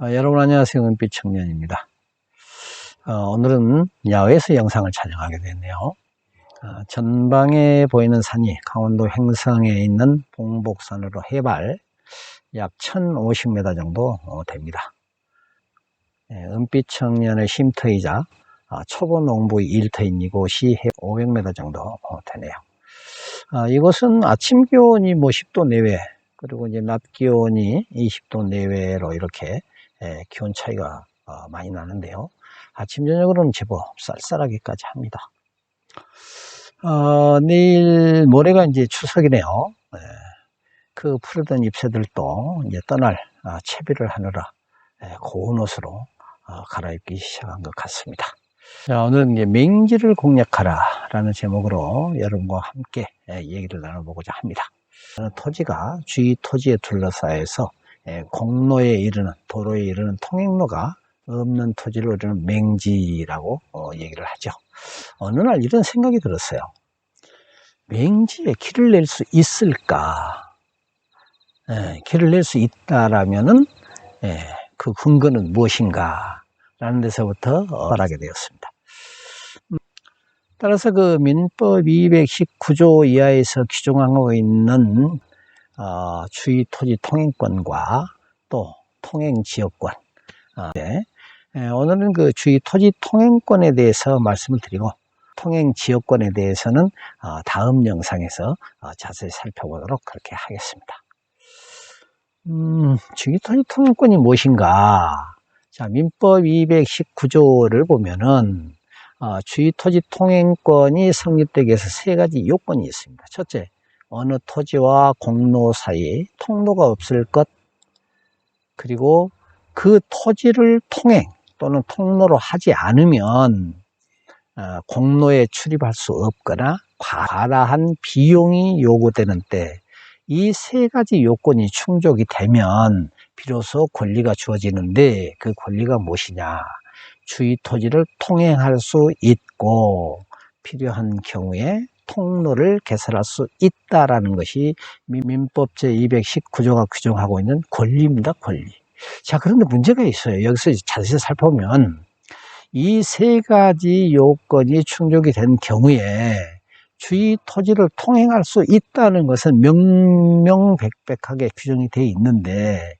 여러분 안녕하세요. 은빛 청년입니다. 오늘은 야외에서 영상을 촬영하게 됐네요. 전방에 보이는 산이 강원도 횡성에 있는 봉복산으로 해발 약 1050m 정도 됩니다. 은빛 청년의 쉼터이자 초보 농부의 일터인 이곳이 500m 정도 되네요. 이곳은 아침 기온이 10도 내외, 그리고 이제 낮 기온이 20도 내외로 이렇게 기온 차이가 많이 나는데요. 아침 저녁으로는 제법 쌀쌀하기까지 합니다. 내일 모레가 이제 추석이네요. 그 푸르던 잎새들도 이제 떠날 채비를 하느라 고운 옷으로 갈아입기 시작한 것 같습니다. 자, 오늘은 이제 맹지를 공략하라 라는 제목으로 여러분과 함께 얘기를 나눠보고자 합니다. 토지가 주위 토지에 둘러싸여서 공로에 이르는, 도로에 이르는 통행로가 없는 토지를 우리는 맹지라고 얘기를 하죠. 어느 날 이런 생각이 들었어요. 맹지에 길을 낼 수 있을까? 길을 낼 수 있다라면은 그 근거는 무엇인가? 라는 데서부터 말하게 되었습니다. 따라서 그 민법 219조 이하에서 규정하고 있는 주위 토지 통행권과 또 통행지역권, 오늘은 그 주위 토지 통행권에 대해서 말씀을 드리고 통행지역권에 대해서는 다음 영상에서 자세히 살펴보도록 그렇게 하겠습니다. 주위 토지 통행권이 무엇인가? 자, 민법 219조를 보면은 주위 토지 통행권이 성립되기 위해서 세 가지 요건이 있습니다. 첫째, 어느 토지와 공로 사이에 통로가 없을 것, 그리고 그 토지를 통행 또는 통로로 하지 않으면 공로에 출입할 수 없거나 과다한 비용이 요구되는 때, 이 세 가지 요건이 충족이 되면 비로소 권리가 주어지는데, 그 권리가 무엇이냐? 주위 토지를 통행할 수 있고 필요한 경우에 통로를 개설할 수 있다라는 것이 민법 제219조가 규정하고 있는 권리입니다. 권리. 자, 그런데 문제가 있어요. 여기서 자세히 살펴보면 이 세 가지 요건이 충족이 된 경우에 주위 토지를 통행할 수 있다는 것은 명명백백하게 규정이 되어 있는데,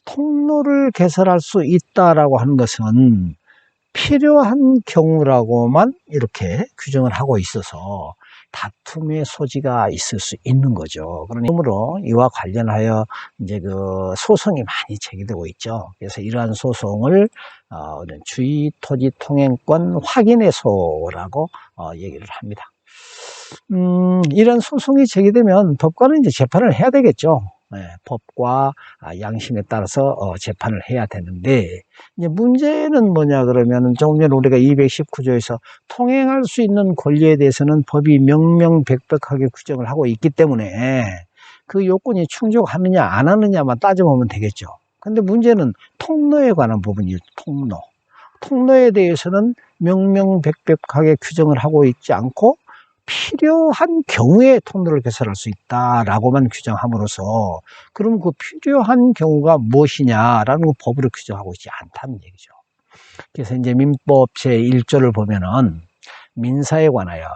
통로를 개설할 수 있다라고 하는 것은 필요한 경우라고만 이렇게 규정을 하고 있어서 다툼의 소지가 있을 수 있는 거죠. 그러므로 이와 관련하여 이제 그 소송이 많이 제기되고 있죠. 그래서 이러한 소송을 주위 토지 통행권 확인해소라고 얘기를 합니다. 이런 소송이 제기되면 법관은 이제 재판을 해야 되겠죠. 법과 양심에 따라서 재판을 해야 되는데, 이제 문제는 뭐냐 그러면 조금 전에 우리가 219조에서 통행할 수 있는 권리에 대해서는 법이 명명백백하게 규정을 하고 있기 때문에 그 요건이 충족하느냐 안 하느냐만 따져보면 되겠죠. 근데 문제는 통로에 관한 부분이에요. 통로에 대해서는 명명백백하게 규정을 하고 있지 않고 필요한 경우에 통로를 개설할 수 있다라고만 규정함으로써, 그럼 그 필요한 경우가 무엇이냐라는 거 법으로 규정하고 있지 않다는 얘기죠. 그래서 이제 민법 제1조를 보면은 민사에 관하여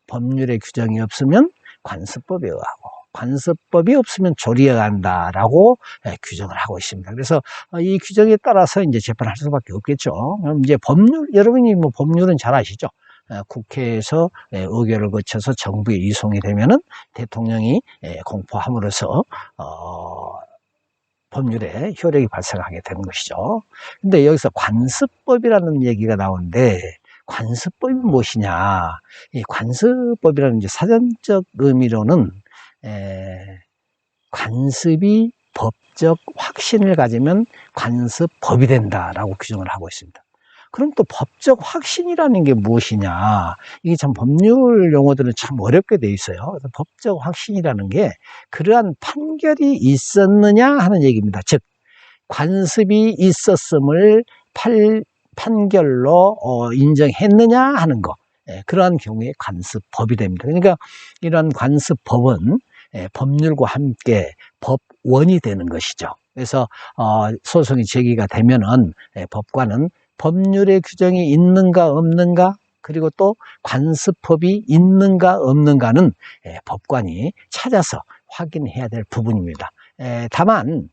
법률의 규정이 없으면 관습법에 의하고 관습법이 없으면 조리에 간다라고 규정을 하고 있습니다. 그래서 이 규정에 따라서 이제 재판할 수밖에 없겠죠. 그럼 이제 법률, 여러분이 뭐 법률은 잘 아시죠? 국회에서 의결을 거쳐서 정부에 이송이 되면은 대통령이 공포함으로써 법률에 효력이 발생하게 되는 것이죠. 근데 여기서 관습법이라는 얘기가 나오는데, 관습법이 무엇이냐? 이 관습법이라는 이제 사전적 의미로는 관습이 법적 확신을 가지면 관습법이 된다라고 규정을 하고 있습니다. 그럼 또 법적 확신이라는 게 무엇이냐? 이게 참 법률 용어들은 참 어렵게 돼 있어요. 그래서 법적 확신이라는 게 그러한 판결이 있었느냐 하는 얘기입니다. 즉, 관습이 있었음을 판결로 인정했느냐 하는 거. 그러한 경우에 관습법이 됩니다. 그러니까 이러한 관습법은 법률과 함께 법원이 되는 것이죠. 그래서 소송이 제기가 되면은 법관은 법률의 규정이 있는가 없는가, 그리고 또 관습법이 있는가 없는가는 법관이 찾아서 확인해야 될 부분입니다. 다만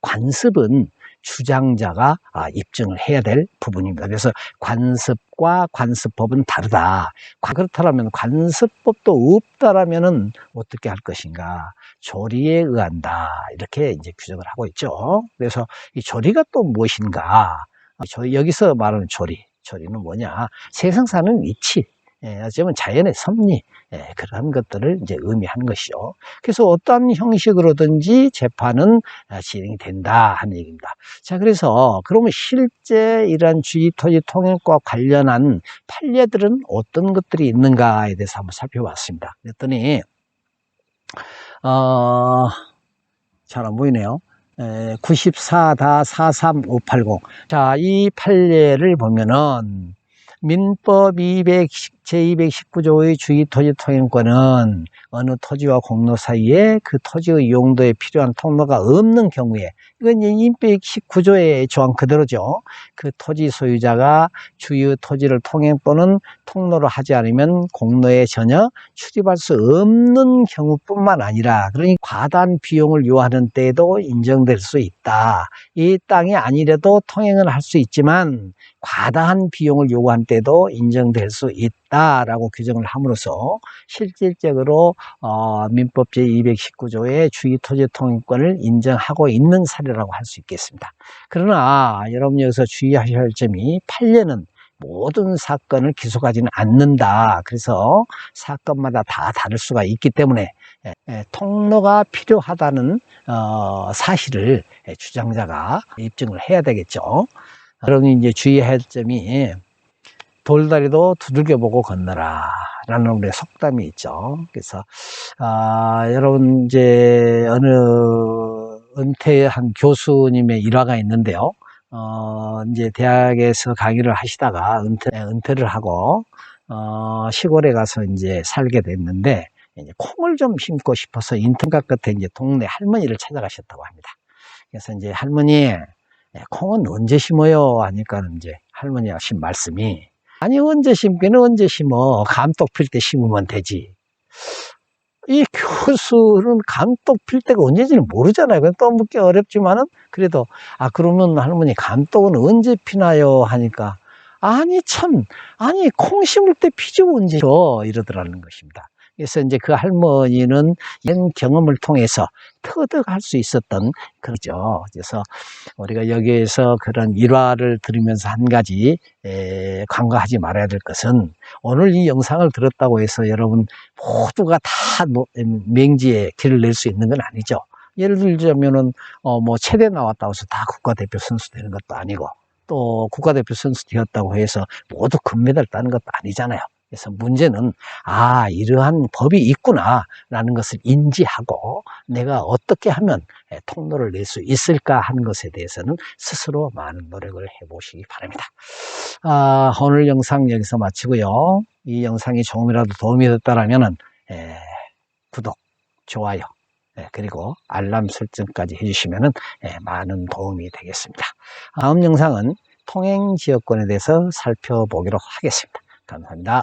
관습은 주장자가 입증을 해야 될 부분입니다. 그래서 관습과 관습법은 다르다. 그렇다면 관습법도 없다라면은 어떻게 할 것인가? 조리에 의한다. 이렇게 이제 규정을 하고 있죠. 그래서 이 조리가 또 무엇인가? 여기서 말하는 조리는 뭐냐? 세상 사는 이치, 어쩌면 자연의 섭리, 그런 것들을 이제 의미하는 것이죠. 그래서 어떠한 형식으로든지 재판은 진행이 된다 하는 얘기입니다. 자, 그래서 그러면 실제 이런 주의토지 통행과 관련한 판례들은 어떤 것들이 있는가에 대해서 한번 살펴봤습니다. 그랬더니 잘 안 보이네요. 94-43580. 자, 이 판례를 보면은 민법 제219조의 주의토지 통행권은 어느 토지와 공로 사이에 그 토지의 용도에 필요한 통로가 없는 경우에, 이건 민법 19조의 조항 그대로죠. 그 토지 소유자가 주의 토지를 통행 또는 통로로 하지 않으면 공로에 전혀 출입할 수 없는 경우뿐만 아니라, 그러니 과다한 비용을 요하는 때에도 인정될 수 있다. 이 땅이 아니라도 통행을 할 수 있지만 과다한 비용을 요구한 때도 인정될 수 있다라고 규정을 함으로써 실질적으로 민법 제219조의 주의토지 통행권을 인정하고 있는 사례라고 할 수 있겠습니다. 그러나 여러분 여기서 주의하셔야 할 점이, 판례는 모든 사건을 기소하지는 않는다. 그래서 사건마다 다 다를 수가 있기 때문에 통로가 필요하다는 사실을 주장자가 입증을 해야 되겠죠. 그러니 이제 주의할 점이, 돌다리도 두들겨 보고 건너라 라는 우리의 속담이 있죠. 그래서 여러분 이제 어느 은퇴한 교수님의 일화가 있는데요. 이제 대학에서 강의를 하시다가 은퇴를 하고 시골에 가서 이제 살게 됐는데, 이제 콩을 좀 심고 싶어서 인터넷 끝에 이제 동네 할머니를 찾아가셨다고 합니다. 그래서 이제 할머니, 콩은 언제 심어요? 하니까 이제 할머니가 하신 말씀이, 아니 언제 심기는 언제 심어? 감독 필 때 심으면 되지. 이 교수는 감독 필 때가 언제인지는 모르잖아요. 또 묻기 어렵지만은, 그래도 그러면 할머니 감독은 언제 피나요? 하니까, 아니 콩 심을 때 피지 언제죠? 이러더라는 것입니다. 그래서 이제 그 할머니는 이런 경험을 통해서 터득할 수 있었던 거죠. 그래서 우리가 여기에서 그런 일화를 들으면서 한 가지 간과하지 말아야 될 것은, 오늘 이 영상을 들었다고 해서 여러분 모두가 다 맹지에 길을 낼 수 있는 건 아니죠. 예를 들자면은 뭐 체대 나왔다고 해서 다 국가대표 선수 되는 것도 아니고, 또 국가대표 선수 되었다고 해서 모두 금메달 따는 것도 아니잖아요. 그래서 문제는 이러한 법이 있구나 라는 것을 인지하고, 내가 어떻게 하면 통로를 낼 수 있을까 하는 것에 대해서는 스스로 많은 노력을 해보시기 바랍니다. 오늘 영상 여기서 마치고요. 이 영상이 조금이라도 도움이 됐다면 구독, 좋아요, 그리고 알람 설정까지 해주시면 많은 도움이 되겠습니다. 다음 영상은 통행지역권에 대해서 살펴보기로 하겠습니다. 감사합니다.